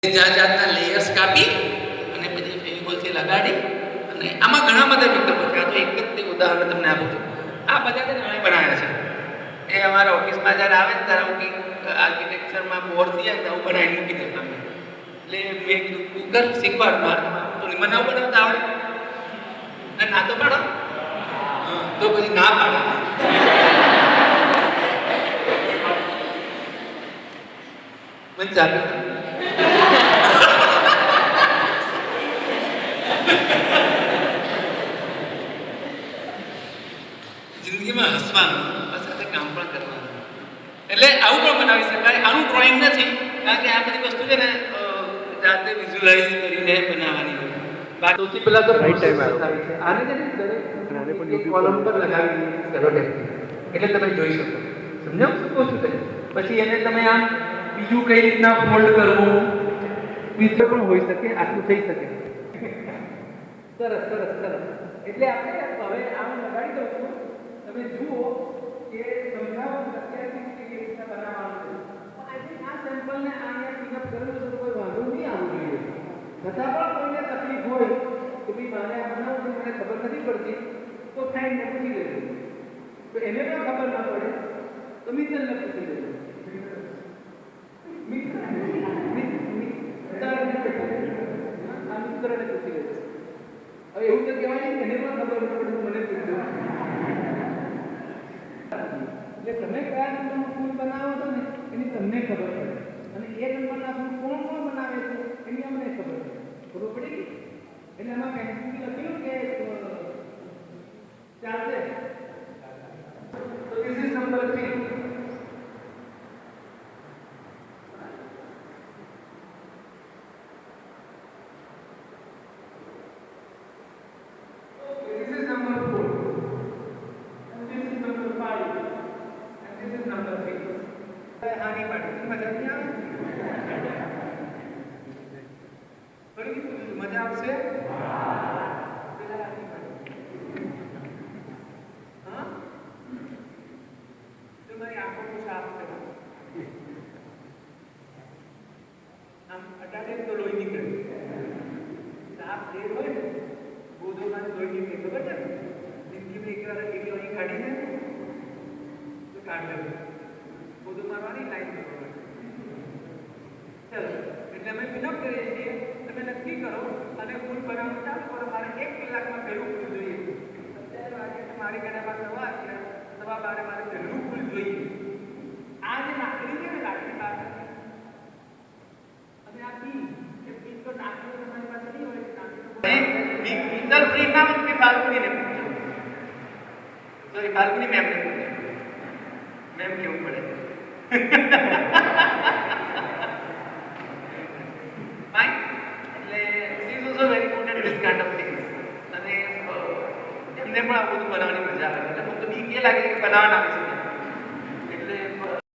જાત જાતના લેયર્સ કાપી અને પછી ફેવિકોલથી લગાડી અને આમાં ઘણા બધા વિકલ્પો છે. આ તો એક જ તે ઉદાહરણ તમને આપું છું. આ બધા નાણે બનાવ્યા છે. એ અમારા ઓફિસમાં જ્યારે આવે ને ત્યારે હું કંઈક આર્કિટેક્ચરમાં બોર થઈએ ને હું બનાવી મૂકી દેતા અમે. એટલે મેં કીધું કુકર શીખવાડ મારે તો બનાવું બનાવતા આવડે ના તો પાડો તો પછી ના પાડો. મને ચાલે જિંદગીમાં હસવાનું સાથે કામ પણ કરવાનું. એટલે આવું પણ બનાવી શકાય. આનું ડ્રોઈંગ નથી, કારણ કે આ બધી વસ્તુ છે ને જાતે વિઝ્યુઅલાઇઝ કરીને બનાવવાની હોય. સૌથી પહેલા તો રાઈટ ટાઈમ આવે છે. આને છે ને દરેક કોલમ પર લગાવી કરો એટલે તમે જોઈ શકો. સમજાવ શું કહું છું? પછી એને તમે આમ બીજું કઈ રીતના ફોલ્ડ કરવું બીજું પણ હોઈ શકે, આટલું થઈ શકે. સરસ સરસ સરસ. એટલે આપણે હવે આમ લગાડી દઉં છું. તમે જુઓ કે સમજાવવાનું અત્યારથી કેવી રીતના બનાવવાનું છે. આજે આ સેમ્પલને અહીંયા પિકઅપ કરેલું તો કોઈ વાંધો નહીં આવવું જોઈએ. છતાં પણ કોઈને તકલીફ હોય કે ભાઈ મારે આ બનાવવું છે, મને ખબર નથી પડતી, તો ફ્રેન્ડને પૂછી લેજો. તો એને પણ ખબર ના પડે તો મિત્રને પૂછી લેજો. મિત્રને પૂછી લેજો. હવે એવું તો કહેવાય ને એને પણ ખબર ના પડે તો મને પૂછજો. એટલે તમે કયા નંબરનું ફૂલ બનાવો છો ને એની તમને ખબર પડે, અને એ નંબરના ફૂલ કોણ કોણ બનાવે છે એની અમને ખબર પડે. ખબર પડી ગઈ? એટલે આમાં પેન્સિલથી લખેલું કે ચાલશે. તો this is number 3. મજા આવશે? હા, તમારી આંખો સાફ કરો. આમ અટાડે તો લોહી નીકળે. સાફ દેહ હોય ને બોધોમાં લોહી નીકળે. ખબર છે? જિંદગીમાં એક વાર અહીં કાઢી ને તો કાઢ લેવું. બોધો મારવાની લાઈન કરવાની. ચલો, એટલે અમે પિનઅપ કરીએ છીએ. તમે નક્કી કરો અને ફૂલ બનાવવાનું ચાલુ કરો. મારે 1 કલાકમાં પહેલું ફૂલ જોઈએ. અત્યારે વાગે મારી ગણામાં 12 મારે પહેલું ફૂલ જોઈએ. આ જે લાકડી છે ને, લાકડી બહાર અને આ પી એ પી તો લાકડી તમારી પાસે નહીં હોય. ભીતર ફ્રી ના હોય કે બાલ્કનીને પૂછો. સોરી, બાલ્કની મેમને પૂછો. મેમ કેવું પડે. ફાઇન. એટલે this also very good at this kind of things. અને એમને પણ આ બધું બનાવવાની મજા આવે. એટલે મને તો બીક એ લાગે કે બનાવવાના આવે છે.